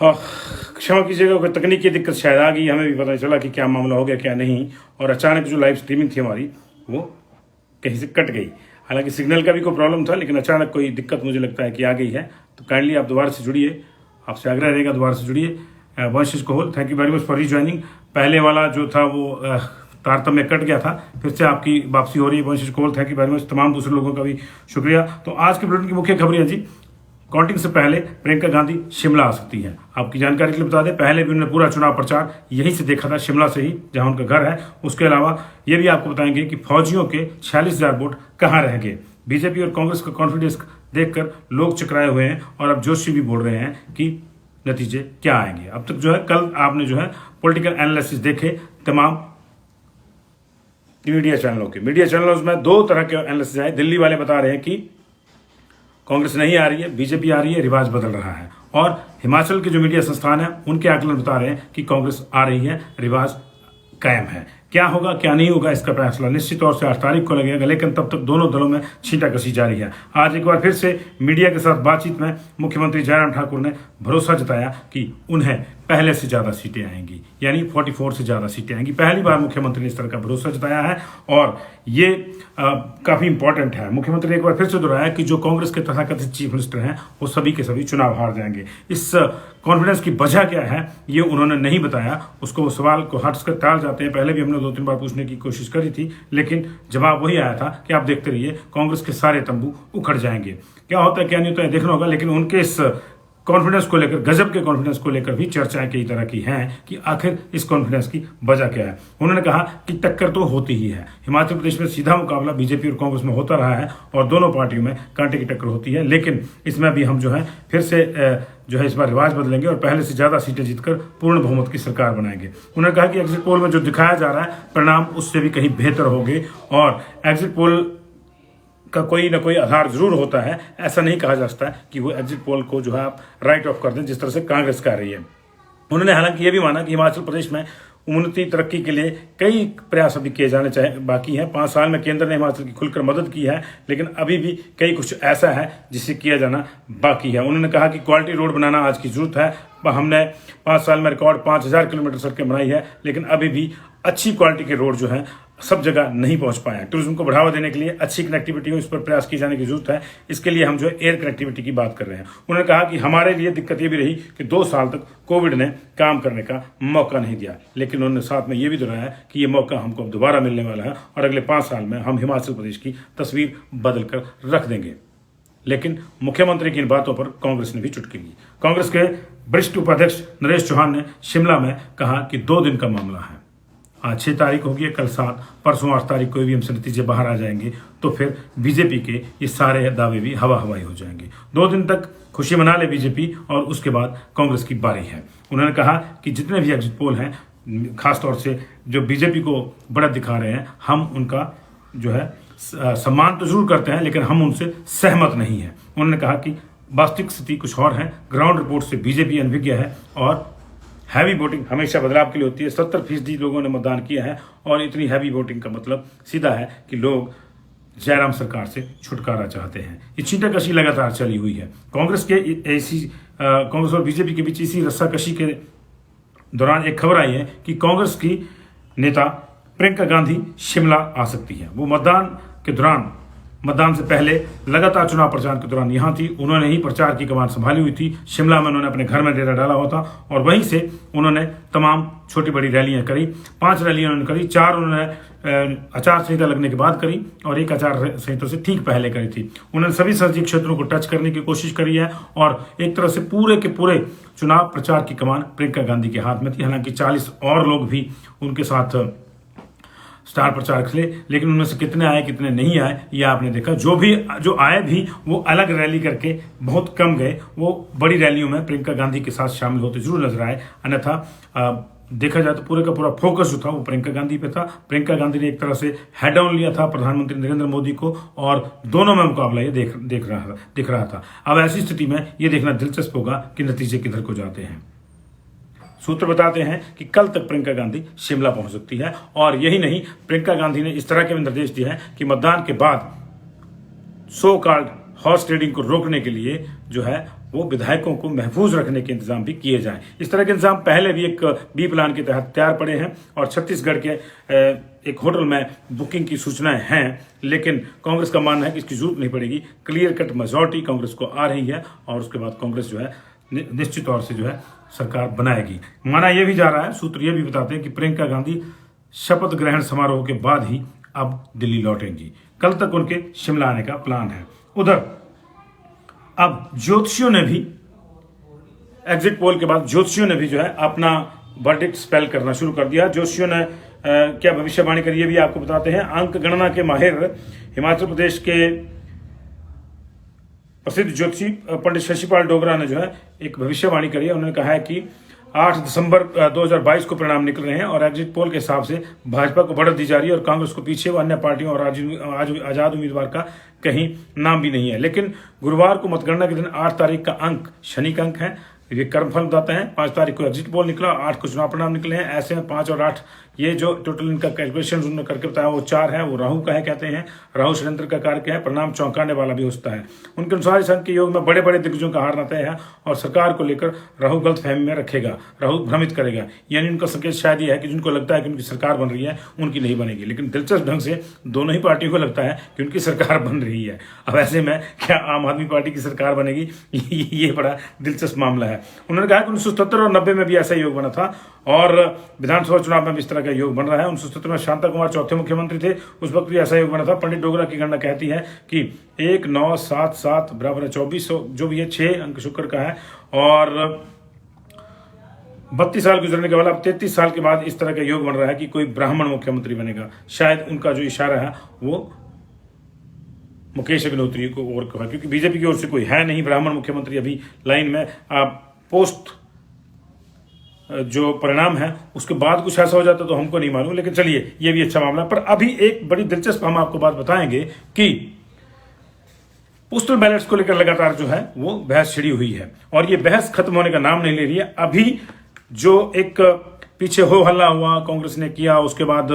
हाँ, क्षमा कीजिएगा, कोई तकनीकी दिक्कत शायद आ गई, हमें भी पता नहीं चला कि क्या मामला हो गया क्या नहीं, और अचानक जो लाइव स्ट्रीमिंग थी हमारी वो कहीं से कट गई। हालांकि सिग्नल का भी कोई प्रॉब्लम था, लेकिन अचानक कोई दिक्कत मुझे लगता है कि आ गई है। तो काइंडली आप दोबारा से जुड़िए, आपसे आग्रह रहेगा दोबारा से जुड़िए। Vanshish Kohal, thank you very much for rejoining. पहले वाला जो था वो तारतम्य कट गया था, फिर से आपकी वापसी हो रही है। वंशिश Kohal, thank you very much. तमाम दूसरे लोगों का भी शुक्रिया। तो आज के बुलेटिन की मुख्य खबरें जी, काउंटिंग से पहले प्रियंका गांधी शिमला आ सकती हैं। आपकी जानकारी के लिए बता दें, पहले भी उन्होंने पूरा चुनाव प्रचार यहीं से देखा था, शिमला से ही, जहां उनका घर है। उसके अलावा ये भी आपको बताएंगे कि फौजियों के 46,000 वोट कहां रह गए। बीजेपी और कांग्रेस का कॉन्फिडेंस देखकर लोग चकराए हुए हैं, और अब जोशी भी बोल रहे हैं कि नतीजे क्या आएंगे। अब तक जो है, कल आपने जो है पॉलिटिकल एनालिसिस देखे तमाम मीडिया चैनलों में दो तरह के एनालिसिस आए। दिल्ली वाले बता रहे हैं कि कांग्रेस नहीं आ रही है, बीजेपी आ रही है, रिवाज बदल रहा है। और हिमाचल के जो मीडिया संस्थान है उनके आकलन बता रहे हैं कि कांग्रेस आ रही है, रिवाज कायम है। क्या होगा क्या नहीं होगा इसका फैसला निश्चित तौर से 8 तारीख को लगेगा, लेकिन तब तक दोनों दलों में छींटाकशी जारी है। आज एक बार फिर से मीडिया के साथ बातचीत में मुख्यमंत्री जयराम ठाकुर ने भरोसा जताया कि उन्हें पहले से ज्यादा सीटें आएंगी, यानी 44 से ज्यादा सीटें आएंगी। पहली बार मुख्यमंत्री ने इस तरह का भरोसा जताया है, और ये काफी इंपॉर्टेंट है। मुख्यमंत्री ने एक बार फिर से दोहराया कि जो कांग्रेस के तथाकथित चीफ मिनिस्टर हैं वो सभी के सभी चुनाव हार जाएंगे। इस कॉन्फिडेंस की वजह क्या है ये उन्होंने नहीं बताया, उसको वो सवाल को हटकर टाल जाते हैं। पहले भी हमने 2-3 बार पूछने की कोशिश करी थी, लेकिन जवाब वही आया था कि आप देखते रहिए, कांग्रेस के सारे तंबू उखड़ जाएंगे। क्या होता है क्या नहीं होता है देखना होगा, लेकिन उनके इस कॉन्फिडेंस को लेकर, गजब के कॉन्फिडेंस को लेकर भी चर्चाएं कई तरह की हैं कि आखिर इस कॉन्फिडेंस की वजह क्या है। उन्होंने कहा कि टक्कर तो होती ही है। हिमाचल प्रदेश में सीधा मुकाबला बीजेपी और कांग्रेस में होता रहा है, और दोनों पार्टियों में कांटे की टक्कर होती है, लेकिन इसमें भी हम जो है फिर से जो है इस बार रिवाज बदलेंगे और पहले से ज्यादा सीटें जीतकर पूर्ण बहुमत की सरकार बनाएंगे। उन्होंने कहा कि एग्जिट पोल में जो दिखाया जा रहा है परिणाम उससे भी कहीं बेहतर होंगे, और एग्जिट पोल का कोई ना कोई आधार जरूर होता है। ऐसा नहीं कहा जा सकता कि वो एग्जिट पोल को जो है आप राइट ऑफ कर दें, जिस तरह से कांग्रेस कर रही है। उन्होंने हालांकि ये भी माना कि हिमाचल प्रदेश में उन्नति तरक्की के लिए कई प्रयास अभी किए जाने चाहिए बाकी हैं। 5 साल में केंद्र ने हिमाचल की खुलकर मदद की है, लेकिन अभी भी कई कुछ ऐसा है जिसे किया जाना बाकी है। उन्होंने कहा कि क्वालिटी रोड बनाना आज की जरूरत है। हमने 5 साल में रिकॉर्ड 5,000 किलोमीटर सड़कें बनाई है, लेकिन अभी भी अच्छी क्वालिटी के रोड जो है सब जगह नहीं पहुंच पाए हैं। टूरिज्म को बढ़ावा देने के लिए अच्छी कनेक्टिविटी हो, इस पर प्रयास किए जाने की जरूरत है। इसके लिए हम जो है एयर कनेक्टिविटी की बात कर रहे हैं। उन्होंने कहा कि हमारे लिए दिक्कत ये भी रही कि 2 साल तक कोविड ने काम करने का मौका नहीं दिया, लेकिन उन्होंने साथ में ये भी दोहराया कि ये मौका हमको दोबारा मिलने वाला है, और अगले 5 साल में हम हिमाचल प्रदेश की तस्वीर बदल कर रख देंगे। लेकिन मुख्यमंत्री की इन बातों पर कांग्रेस ने भी चुटकी ली। कांग्रेस के वरिष्ठ उपाध्यक्ष नरेश चौहान ने शिमला में कहा कि 2 दिन का मामला है। आज 6 तारीख होगी, कल 7, परसों 8 तारीख को भी हमसे नतीजे बाहर आ जाएंगे, तो फिर बीजेपी के ये सारे दावे भी हवा हवाई हो जाएंगे। 2 दिन तक खुशी मना ले बीजेपी, और उसके बाद कांग्रेस की बारी है। उन्होंने कहा कि जितने भी एग्जिट पोल हैं, खासतौर से जो बीजेपी को बढ़त दिखा रहे हैं, हम उनका जो है सम्मान तो जरूर करते हैं, लेकिन हम उनसे सहमत नहीं हैं। उन्होंने कहा कि वास्तविक स्थिति कुछ और है, ग्राउंड रिपोर्ट से बीजेपी अनभिज्ञ है, और हैवी वोटिंग हमेशा बदलाव के लिए होती है। 70% लोगों ने मतदान किया है, और इतनी हैवी वोटिंग का मतलब सीधा है कि लोग जयराम सरकार से छुटकारा चाहते हैं। ये छींटाकशी लगातार चली हुई है। कांग्रेस और बीजेपी के बीच इसी रस्साकशी के दौरान एक खबर आई है कि कांग्रेस की नेता प्रियंका गांधी शिमला आ सकती है। वो मतदान से पहले लगातार चुनाव प्रचार के दौरान यहां थी। उन्होंने ही प्रचार की कमान संभाली हुई थी। शिमला में उन्होंने अपने घर में डेरा डाला हुआ था, और वहीं से उन्होंने तमाम छोटी बड़ी रैलियां करी। 5 रैलियां उन्होंने करी, 4 उन्होंने आचार संहिता लगने के बाद करी, और 1 आचार संहिता से ठीक पहले करी थी। उन्होंने सभी संसदीय क्षेत्रों को टच करने की कोशिश करी है, और एक तरह से पूरे के पूरे चुनाव प्रचार की कमान प्रियंका गांधी के हाथ में थी। हालांकि 40 और लोग भी उनके साथ स्टार प्रचारक थे, लेकिन उनमें से कितने आए कितने नहीं आए ये आपने देखा। जो आए भी वो अलग रैली करके बहुत कम गए। वो बड़ी रैलियों में प्रियंका गांधी के साथ शामिल होते जरूर नजर आए, अन्यथा देखा जाए तो पूरे का पूरा फोकस जो था वो प्रियंका गांधी पे था। प्रियंका गांधी ने एक तरह से हेड ऑन लिया था प्रधानमंत्री नरेंद्र मोदी को, और दोनों में मुकाबला ये दिख रहा था। अब ऐसी स्थिति में ये देखना दिलचस्प होगा कि नतीजे किधर को जाते हैं। सूत्र बताते हैं कि कल तक प्रियंका गांधी शिमला पहुंच सकती है, और यही नहीं, प्रियंका गांधी ने इस तरह के भी निर्देश दिए हैं कि मतदान के बाद सो कॉल्ड हॉर्स ट्रेडिंग को रोकने के लिए जो है वो विधायकों को महफूज रखने के इंतजाम भी किए जाएं। इस तरह के इंतजाम पहले भी एक बी प्लान के तहत तैयार पड़े हैं और छत्तीसगढ़ के एक होटल में बुकिंग की सूचनाएं हैं, लेकिन कांग्रेस का मानना है कि इसकी जरूरत नहीं पड़ेगी। क्लियर कट मेजॉरिटी कांग्रेस को आ रही है और उसके बाद कांग्रेस जो है निश्चित तौर से जो है सरकार बनाएगी। माना यह भी जा रहा है, सूत्र यह भी बताते हैं कि प्रियंका गांधी शपथ ग्रहण समारोह के बाद ही अब दिल्ली लौटेंगी। कल तक उनके शिमला आने का प्लान है। उधर अब ज्योतिषियों ने भी एग्जिट पोल के बाद ज्योतिषियों ने भी जो है अपना वर्डिक्ट स्पेल करना शुरू कर दिया। ज्योतिषियों ने क्या भविष्यवाणी करी, ये भी आपको बताते हैं। अंक गणना के माहिर हिमाचल प्रदेश के प्रसिद्ध ज्योतिषी पंडित शशिपाल डोगरा ने जो है एक भविष्यवाणी करी है। उन्होंने कहा है कि 8 दिसंबर 2022 को परिणाम निकल रहे हैं और एग्जिट पोल के हिसाब से भाजपा को बढ़त दी जा रही है और कांग्रेस को पीछे, अन्य पार्टियों और आजाद उम्मीदवार का कहीं नाम भी नहीं है। लेकिन गुरुवार को मतगणना के दिन 8 तारीख का अंक शनि का अंक है, ये कर्मफल बताते हैं। 5 तारीख को एग्जिट पोल निकला, 8 को चुनाव परिणाम निकले हैं। ऐसे में 5 और 8 ये जो टोटल इनका कैलकुलेशन उन्होंने करके बताया वो 4 है। वो राहु का है, कहते हैं राहु षड्यंत्र का कारक है, परिणाम चौंकाने वाला भी होता है। उनके अनुसार इस अंक के योग में बड़े बड़े दिग्गजों का हारना तय है और सरकार को लेकर राहु गलत फहमी में रखेगा, राहु भ्रमित करेगा। यानी उनका संकेत शायद यह है कि जिनको लगता है कि उनकी सरकार बन रही है उनकी नहीं बनेगी, लेकिन दिलचस्प ढंग से दोनों ही पार्टियों को लगता है कि उनकी सरकार बन रही है। अब ऐसे में क्या आम आदमी पार्टी की सरकार बनेगी, ये बड़ा दिलचस्प मामला है। उन्होंने कहा कि 1977 और 90 में भी ऐसा योग बना था और विधानसभा चुनाव में भी इस तरह का योग बन रहा है। 1977 में शांता कुमार चौथे मुख्यमंत्री थे, उस वक्त भी ऐसा योग बना था। पंडित डोगरा की गणना कहती है कि 1 9 7 7 बराबर है 24, जो भी है 6 अंक शुक्र का है और 32 साल गुजरने के बाद अब 33 साल के बाद इस तरह का योग बन रहा है कि कोई ब्राह्मण मुख्यमंत्री बनेगा। शायद उनका जो इशारा है वो मुकेश अग्निहोत्री को और कहा, क्योंकि बीजेपी की ओर से कोई है नहीं ब्राह्मण मुख्यमंत्री अभी लाइन में। पोस्ट जो परिणाम है उसके बाद कुछ ऐसा हो जाता तो हमको नहीं मालूम, लेकिन चलिए ये भी अच्छा मामला। पर अभी एक बड़ी दिलचस्प हम आपको बात बताएंगे कि पोस्टल बैलेट्स को लेकर लगातार जो है वो बहस छिड़ी हुई है और ये बहस खत्म होने का नाम नहीं ले रही है। अभी जो एक पीछे हो हल्ला हुआ कांग्रेस ने किया, उसके बाद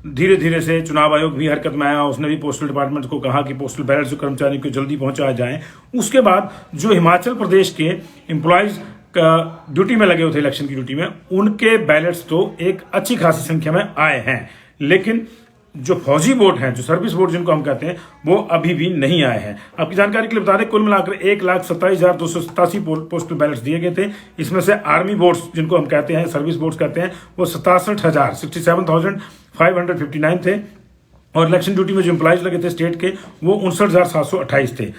धीरे धीरे से चुनाव आयोग भी हरकत में आया। उसने भी पोस्टल डिपार्टमेंट को कहा कि पोस्टल बैलेट्स कर्मचारियों को जल्दी पहुंचाया जाए। उसके बाद जो हिमाचल प्रदेश के एम्प्लॉयज ड्यूटी में लगे हुए थे, इलेक्शन की ड्यूटी में, उनके बैलेट्स तो एक अच्छी खासी संख्या में आए हैं, लेकिन जो फौजी वोट हैं, जो सर्विस वोट जिनको हम कहते हैं, वो अभी भी नहीं आए हैं। आपकी जानकारी के लिए बता दें, कुल मिलाकर 1,27,287 पोस्टल बैलेट्स दिए गए थे। इसमें से आर्मी वोट्स जिनको हम कहते हैं, सर्विस वोट्स कहते हैं, वो 67,559 थे और इलेक्शन ड्यूटी में जो एम्प्लॉयज लगे थे स्टेट के वो 59,728 थे।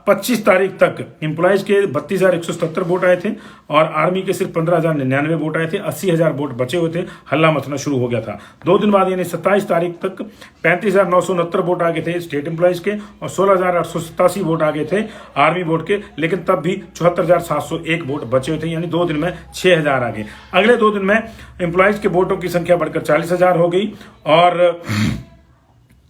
25 तारीख तक एम्प्लॉयज के 32,177 वोट आए थे और आर्मी के सिर्फ 15,099 वोट आए थे। 80,000 वोट बचे हुए थे, हल्ला मचना शुरू हो गया था। 2 दिन बाद यानी 27 तारीख तक 35,969 वोट आ गए थे स्टेट एम्प्लॉयज के और 16,887 वोट आ गए थे आर्मी वोट के, लेकिन तब भी 74,701 वोट बचे हुए थे, यानी 2 दिन में 6,000 आ गए। अगले 2 दिन में एम्प्लॉयज के वोटों की संख्या बढ़कर 40,000 हो गई और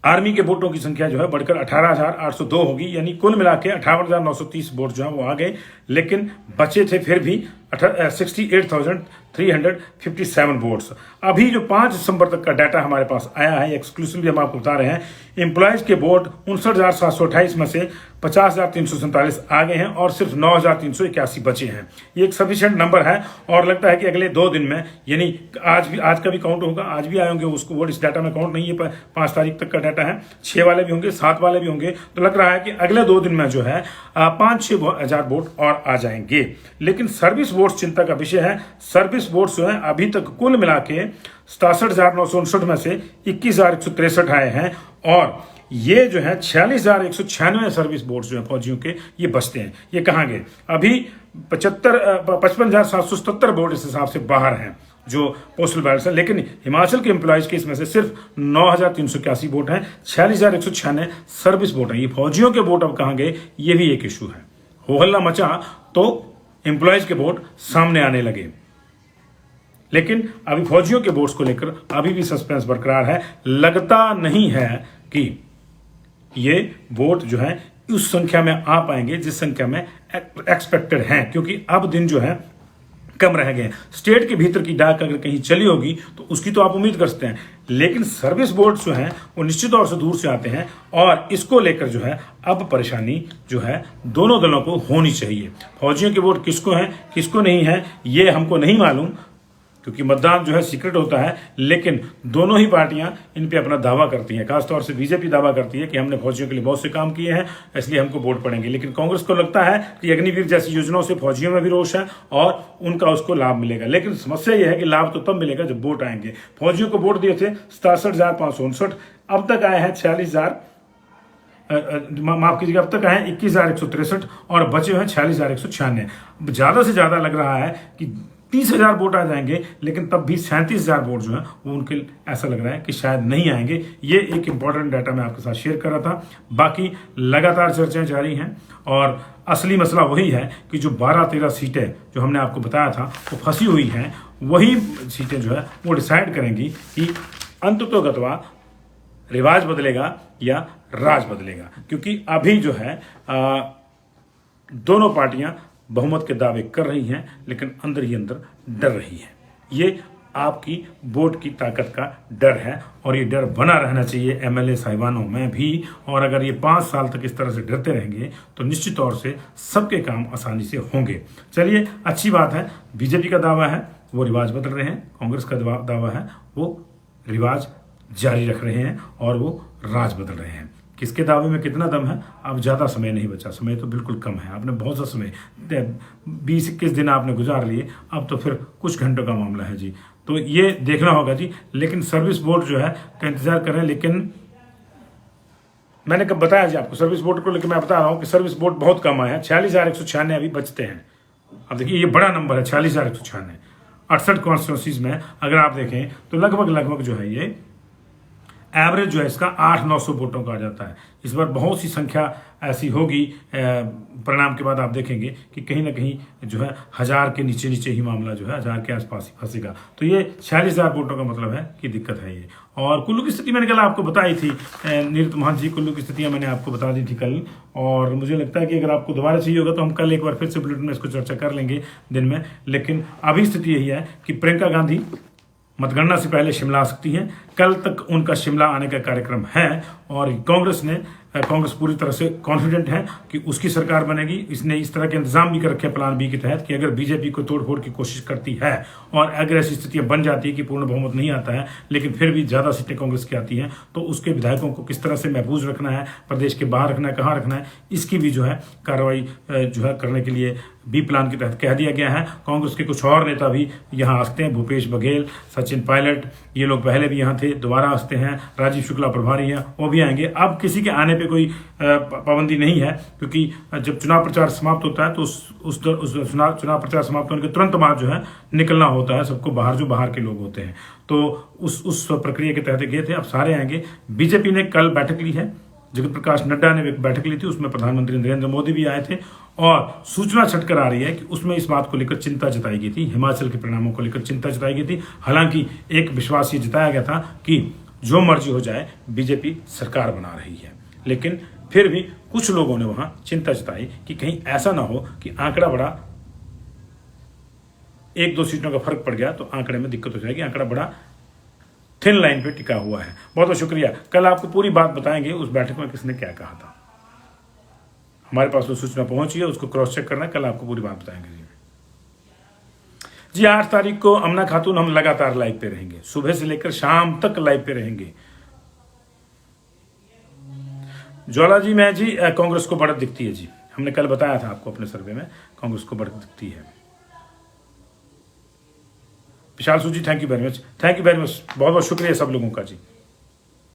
आर्मी के वोटों की संख्या जो है बढ़कर 18,802 होगी, यानी कुल मिला के 58,930 वोट जो है वो आ गए, लेकिन बचे थे फिर भी 68,357 वोट्स। अभी जो 5 दिसंबर तक का डाटा हमारे पास आया है, एक्सक्लूसिवली हम आपको बता रहे हैं, एम्प्लॉयज के वोट 59,728 में से 50,347 आ गए हैं और सिर्फ 9,381 बचे हैं। ये एक सफिशिएंट नंबर है और लगता है कि अगले 2 दिन में, यानी आज का भी काउंट होगा, आज भी आए होंगे उसको वोट, इस डाटा में काउंट नहीं है, 5 तारीख तक का डाटा है, 6 वाले भी होंगे, 7 वाले भी होंगे, तो लग रहा है कि अगले 2 दिन में जो है 5-6 हजार वोट और आ जाएंगे। लेकिन सर्विस वोट्स चिंता का विषय है। सर्विस वोट्स जो है अभी तक कुल मिला के 67,959 में से 21,163 आए हैं और ये जो है 46,196 सर्विस वोट्स जो है फौजियों के, ये बचते हैं। ये कहाँ गए? अभी 55,777 वोट इस हिसाब से बाहर हैं जो पोस्टल बैलेट्स है, लेकिन हिमाचल के एम्प्लॉयज के इसमें से सिर्फ 9,381 वोट हैं, 46,196 सर्विस वोट हैं। ये फौजियों के वोट अब कहाँ गए, ये भी एक इशू है। हो हल्ला मचा तो एम्प्लॉयज के वोट सामने आने लगे, लेकिन अभी फौजियों के वोट्स को लेकर अभी भी सस्पेंस बरकरार है। लगता नहीं है कि ये वोट जो है उस संख्या में आ पाएंगे जिस संख्या में एक्सपेक्टेड हैं, क्योंकि अब दिन जो है कम रह गए। स्टेट के भीतर की डाक अगर कहीं चली होगी तो उसकी तो आप उम्मीद कर सकते हैं, लेकिन सर्विस बोर्ड जो हैं वो निश्चित तौर से दूर से आते हैं और इसको लेकर जो है अब परेशानी जो है दोनों दलों को होनी चाहिए। फौजियों के वोट किसको हैं किसको नहीं है ये हमको नहीं मालूम, क्योंकि मतदान जो है सीक्रेट होता है, लेकिन दोनों ही पार्टियां इन पे अपना दावा करती हैं। खासतौर से बीजेपी दावा करती है कि हमने फौजियों के लिए बहुत से काम किए हैं, इसलिए हमको वोट पड़ेंगे। लेकिन कांग्रेस को लगता है कि अग्निवीर जैसी योजनाओं से फौजियों में भी रोष है और उनका उसको लाभ मिलेगा। लेकिन समस्या यह है कि लाभ तो तब मिलेगा जब वोट आएंगे। फौजियों को वोट दिए थे 67,559, अब तक आए हैं 46,000, माफ कीजिएगा, अब तक आए हैं 21,163 और बचे हुए 46,196। ज्यादा से ज्यादा लग रहा है कि 30,000 वोट आ जाएंगे, लेकिन तब भी 37,000 वोट जो है वो उनके ऐसा लग रहा है कि शायद नहीं आएंगे। ये एक इंपॉर्टेंट डाटा मैं आपके साथ शेयर कर रहा था। बाकी लगातार चर्चाएं जारी हैं और असली मसला वही है कि जो 12-13 सीटें जो हमने आपको बताया था वो फंसी हुई हैं, वही सीटें जो है वो डिसाइड करेंगी कि अंततोगत्वा रिवाज बदलेगा या राज बदलेगा। क्योंकि अभी जो है दोनों पार्टियां बहुमत के दावे कर रही हैं, लेकिन अंदर ही अंदर डर रही है। ये आपकी वोट की ताकत का डर है और ये डर बना रहना चाहिए एमएलए साहिबानों में भी। और अगर ये 5 साल तक इस तरह से डरते रहेंगे तो निश्चित तौर से सबके काम आसानी से होंगे। चलिए, अच्छी बात है, बीजेपी का दावा है वो रिवाज बदल रहे हैं, कांग्रेस का दावा है वो रिवाज जारी रख रहे हैं और वो राज बदल रहे हैं। किसके दावे में कितना दम है, अब ज़्यादा समय नहीं बचा, समय तो बिल्कुल कम है। आपने बहुत सा समय 20-21 दिन आपने गुजार लिए, अब तो फिर कुछ घंटों का मामला है जी। तो ये देखना होगा जी। लेकिन सर्विस बोर्ड जो है का इंतजार करें। लेकिन मैंने कब बताया जी आपको सर्विस बोर्ड को लेकर, मैं बता रहा हूँ कि सर्विस बोर्ड बहुत कम आए हैं, 46,196 अभी बचते हैं। अब देखिए ये बड़ा नंबर है 46,196, 68 कॉन्स्टिट्यूंसीज में अगर आप देखें तो लगभग जो है ये एवरेज जो है इसका 800-900 वोटों का आ जाता है। इस बार बहुत सी संख्या ऐसी होगी, परिणाम के बाद आप देखेंगे कि कहीं ना कहीं जो है 1000 के नीचे ही मामला जो है 1000 के आसपास ही फंसेगा। तो ये 46,000 वोटों का मतलब है कि दिक्कत है ये। और कुल्लू की स्थिति मैंने कल आपको बताई थी, नीरत महंत जी, कुल्लू की स्थितियां मैंने आपको बता दी थी कल। और मुझे लगता है कि अगर आपको दोबारा चाहिए होगा तो हम कल एक बार फिर से बुलेटिन में इसको चर्चा कर लेंगे दिन में। लेकिन अभी स्थिति यही है कि प्रियंका गांधी मतगणना से पहले शिमला आ सकती हैं। कल तक उनका शिमला आने का कार्यक्रम है और कांग्रेस पूरी तरह से कॉन्फिडेंट है कि उसकी सरकार बनेगी। इसने इस तरह के इंतजाम भी कर रखे हैं प्लान बी के तहत कि अगर बीजेपी को तोड़फोड़ की कोशिश करती है और अगर ऐसी स्थितियां बन जाती है कि पूर्ण बहुमत नहीं आता है लेकिन फिर भी ज्यादा सीटें कांग्रेस की आती हैं, तो उसके विधायकों को किस तरह से महफूज रखना है, प्रदेश के बाहर रखना है, कहाँ रखना है, इसकी भी जो है कार्रवाई जो है करने के लिए बी प्लान के तहत कह दिया गया है। कांग्रेस के कुछ और नेता भी यहाँ आ सकते हैं, भूपेश बघेल, सचिन पायलट, ये लोग पहले भी यहाँ थे, दोबारा आ सकते हैं। राजीव शुक्ला प्रभारी हैं, वो भी आएंगे। अब किसी के आने पे कोई पाबंदी नहीं है, क्योंकि जब चुनाव प्रचार समाप्त होता है तो उस चुनाव प्रचार समाप्त होने के तुरंत बाद जो है निकलना होता है सबको बाहर, जो बाहर के लोग होते हैं। तो उस प्रक्रिया के तहत गए थे, अब सारे आएंगे। बीजेपी ने कल बैठक ली है, जगत प्रकाश नड्डा ने एक बैठक ली थी, उसमें प्रधानमंत्री नरेंद्र मोदी भी आए थे और सूचना छटकर आ रही है कि उसमें इस बात को लेकर चिंता जताई गई थी, हिमाचल के परिणामों को लेकर चिंता जताई गई थी। हालांकि एक विश्वास ये जताया गया था कि जो मर्जी हो जाए बीजेपी सरकार बना रही है, लेकिन फिर भी कुछ लोगों ने वहां चिंता जताई कि कहीं ऐसा ना हो कि आंकड़ा बड़ा 1-2 सीटों का फर्क पड़ गया तो आंकड़े में दिक्कत हो जाएगी। आंकड़ा बड़ा थिन लाइन पे टिका हुआ है। बहुत बहुत शुक्रिया। कल आपको पूरी बात बताएंगे उस बैठक में किसने क्या कहा था। हमारे पास वो सूचना पहुंची है, उसको क्रॉस चेक करना है, कल आपको पूरी बात बताएंगे जी। 8 तारीख को अमना खातून हम लगातार लाइव पे रहेंगे, सुबह से लेकर शाम तक लाइव पे रहेंगे। ज्वाला जी में जी कांग्रेस को बढ़त दिखती है जी, हमने कल बताया था आपको अपने सर्वे में कांग्रेस को बढ़त दिखती है। विशाल जी थैंक यू वेरी मच, बहुत बहुत शुक्रिया सब लोगों का जी।